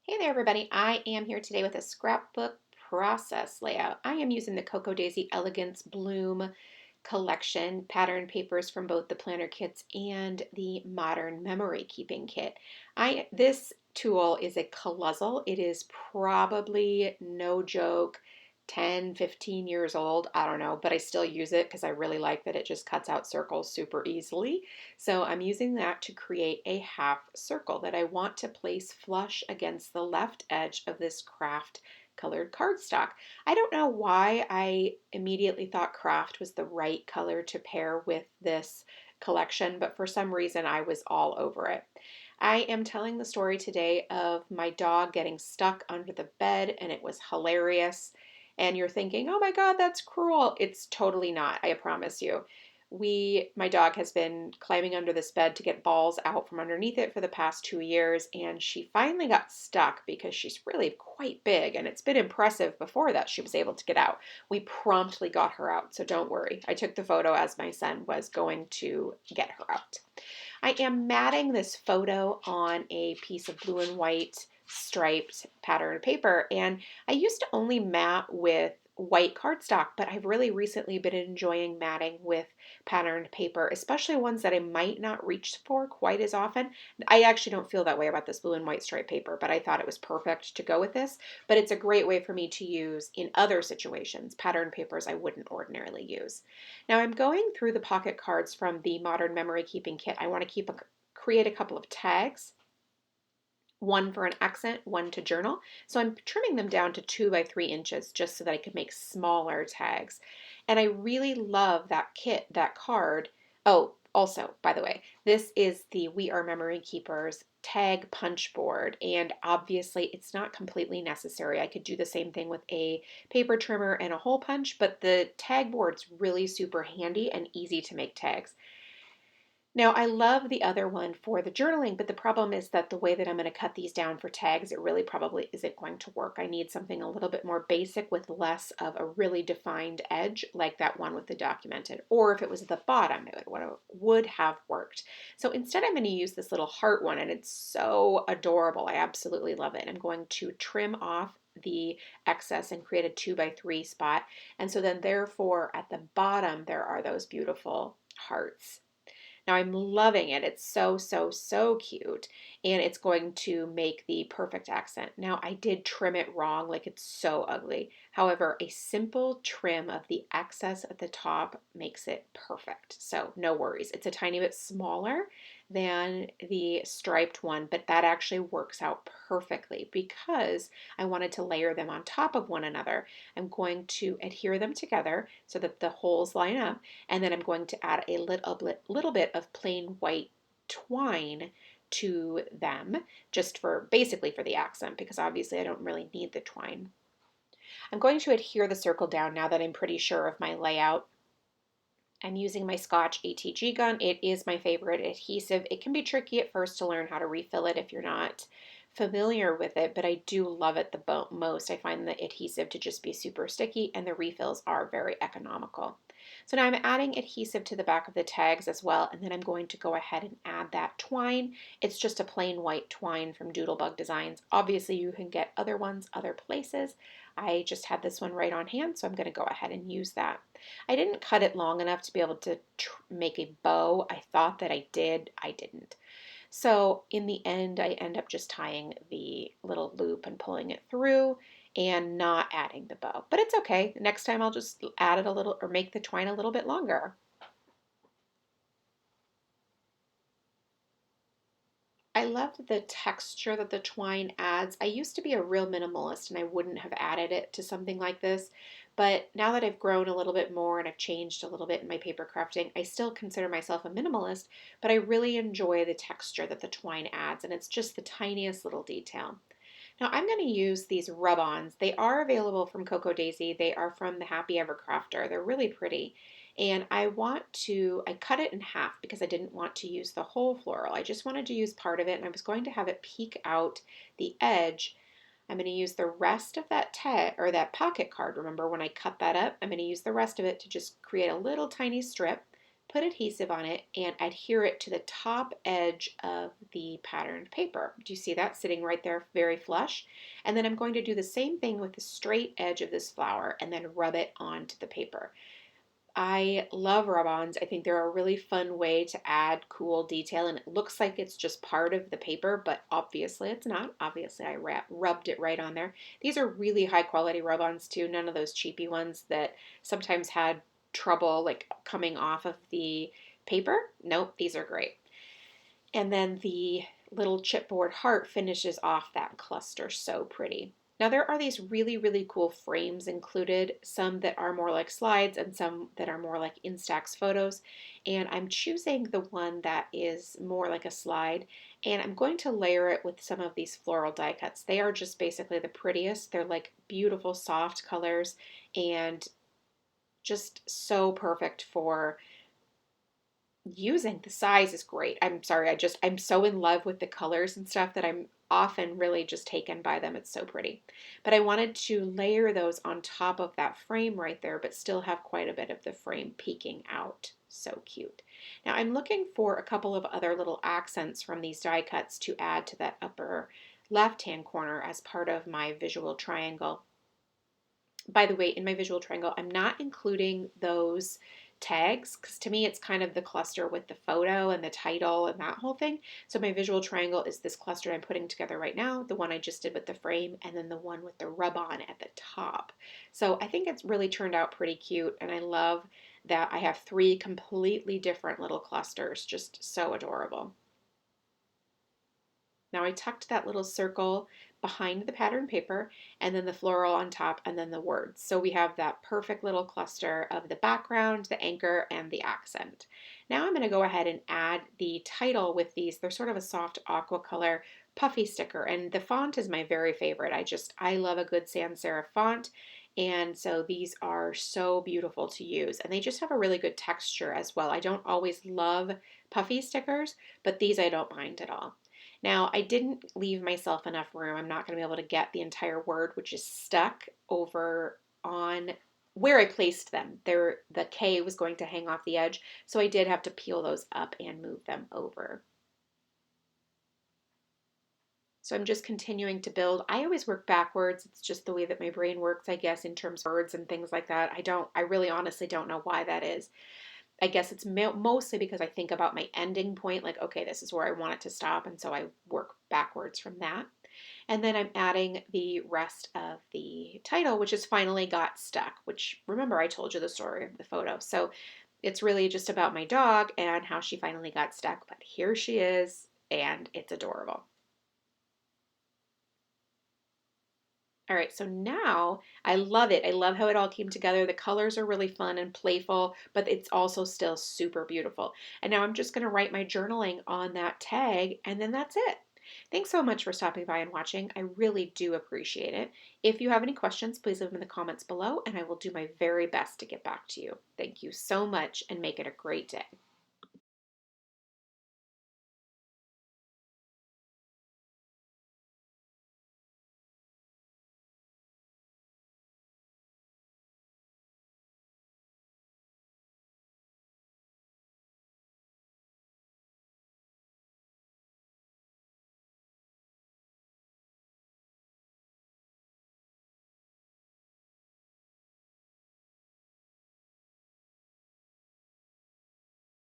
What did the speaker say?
Hey there everybody, I am here today with a scrapbook process layout. I am using the Cocoa Daisy Elegance Bloom collection pattern papers from both the planner kits and the modern memory keeping kit. This tool is a colossal. It is probably, no joke, 10, 15 years old. I don't know, but I still use it because I really like that it just cuts out circles super easily. So I'm using that to create a half circle that I want to place flush against the left edge of this craft colored cardstock. I don't know why I immediately thought craft was the right color to pair with this collection, but for some reason I was all over it. I am telling the story today of my dog getting stuck under the bed, and it was hilarious. And you're thinking, oh my God, that's cruel. It's totally not, I promise you. My dog has been climbing under this bed to get balls out from underneath it for the past 2 years, and she finally got stuck because she's really quite big, and it's been impressive before that she was able to get out. We promptly got her out, so don't worry. I took the photo as my son was going to get her out. I am matting this photo on a piece of blue and white striped pattern paper, and I used to only mat with white cardstock, but I've really recently been enjoying matting with patterned paper, especially ones that I might not reach for quite as often. I actually don't feel that way about this blue and white striped paper, but I thought it was perfect to go with this. But it's a great way for me to use in other situations, patterned papers I wouldn't ordinarily use. Now I'm going through the pocket cards from the Modern Memory Keeping Kit. I want to create a couple of tags, one for an accent, one to journal. So I'm trimming them down to 2 by 3 inches just so that I can make smaller tags. And I really love that card. Oh, also, by the way, this is the We Are Memory Keepers tag punch board, and obviously it's not completely necessary. I could do the same thing with a paper trimmer and a hole punch, but the tag board's really super handy and easy to make tags. Now, I love the other one for the journaling, but the problem is that the way that I'm going to cut these down for tags, it really probably isn't going to work. I need something a little bit more basic with less of a really defined edge, like that one with the documented. Or if it was at the bottom, it would have worked. So instead, I'm going to use this little heart one, and it's so adorable. I absolutely love it. I'm going to trim off the excess and create a 2 by 3 spot. And so then therefore at the bottom, there are those beautiful hearts. Now I'm loving it. It's so, so, so cute. And it's going to make the perfect accent. Now I did trim it wrong, like it's so ugly. However, a simple trim of the excess at the top makes it perfect. So no worries. It's a tiny bit smaller than the striped one, but that actually works out perfectly because I wanted to layer them on top of one another. I'm going to adhere them together so that the holes line up, and then I'm going to add a little bit of plain white twine to them, just for basically for the accent, because obviously I don't really need the twine. I'm going to adhere the circle down now that I'm pretty sure of my layout. I'm using my Scotch ATG gun. It is my favorite adhesive. It can be tricky at first to learn how to refill it if you're not familiar with it, but I do love it the most. I find the adhesive to just be super sticky, and the refills are very economical. So now I'm adding adhesive to the back of the tags as well, and then I'm going to go ahead and add that twine. It's just a plain white twine from Doodlebug Designs. Obviously you can get other ones other places. I just had this one right on hand, so I'm going to go ahead and use that. I didn't cut it long enough to be able to make a bow. I thought that I did. I didn't. So in the end, I end up just tying the little loop and pulling it through and not adding the bow. But it's okay. Next time I'll just add it a little or make the twine a little bit longer. I love the texture that the twine adds. I used to be a real minimalist and I wouldn't have added it to something like this, but now that I've grown a little bit more and I've changed a little bit in my paper crafting, I still consider myself a minimalist, but I really enjoy the texture that the twine adds, and it's just the tiniest little detail. Now I'm going to use these rub-ons. They are available from Cocoa Daisy. They are from the Happy Ever Crafter. They're really pretty. And I cut it in half because I didn't want to use the whole floral. I just wanted to use part of it, and I was going to have it peek out the edge. I'm going to use the rest of that tag or that pocket card. Remember when I cut that up? I'm going to use the rest of it to just create a little tiny strip, put adhesive on it, and adhere it to the top edge of the patterned paper. Do you see that sitting right there very flush? And then I'm going to do the same thing with the straight edge of this flower and then rub it onto the paper. I love rub-ons. I think they're a really fun way to add cool detail, and it looks like it's just part of the paper, but obviously it's not. Obviously I rubbed it right on there. These are really high quality rub-ons too, none of those cheapy ones that sometimes had trouble like coming off of the paper. Nope, these are great. And then the little chipboard heart finishes off that cluster so pretty. Now there are these really, really cool frames included, some that are more like slides and some that are more like Instax photos. And I'm choosing the one that is more like a slide, and I'm going to layer it with some of these floral die cuts. They are just basically the prettiest. They're like beautiful soft colors and just so perfect for using. The size is great. I'm sorry, I'm so in love with the colors and stuff that I'm often really just taken by them. It's so pretty. But I wanted to layer those on top of that frame right there, but still have quite a bit of the frame peeking out. So cute. Now I'm looking for a couple of other little accents from these die cuts to add to that upper left-hand corner as part of my visual triangle. By the way, in my visual triangle, I'm not including those tags because to me it's kind of the cluster with the photo and the title and that whole thing. So my visual triangle is this cluster I'm putting together right now, the one I just did with the frame, and then the one with the rub-on at the top. So I think it's really turned out pretty cute, and I love that I have 3 completely different little clusters, just so adorable. Now I tucked that little circle behind the pattern paper, and then the floral on top, and then the words. So we have that perfect little cluster of the background, the anchor, and the accent. Now I'm going to go ahead and add the title with these. They're sort of a soft aqua color puffy sticker, and the font is my very favorite. I love a good sans serif font. And so these are so beautiful to use, and they just have a really good texture as well. I don't always love puffy stickers, but these I don't mind at all. Now, I didn't leave myself enough room. I'm not going to be able to get the entire word, which is stuck over on where I placed them. The K was going to hang off the edge, so I did have to peel those up and move them over. So I'm just continuing to build. I always work backwards. It's just the way that my brain works, I guess, in terms of words and things like that. I really honestly don't know why that is. I guess it's mostly because I think about my ending point, like, okay, this is where I want it to stop, and so I work backwards from that. And then I'm adding the rest of the title, which has finally got stuck, which, remember, I told you the story of the photo. So it's really just about my dog and how she finally got stuck, but here she is, and it's adorable. All right, so now I love it. I love how it all came together. The colors are really fun and playful, but it's also still super beautiful. And now I'm just going to write my journaling on that tag, and then that's it. Thanks so much for stopping by and watching. I really do appreciate it. If you have any questions, please leave them in the comments below, and I will do my very best to get back to you. Thank you so much, and make it a great day.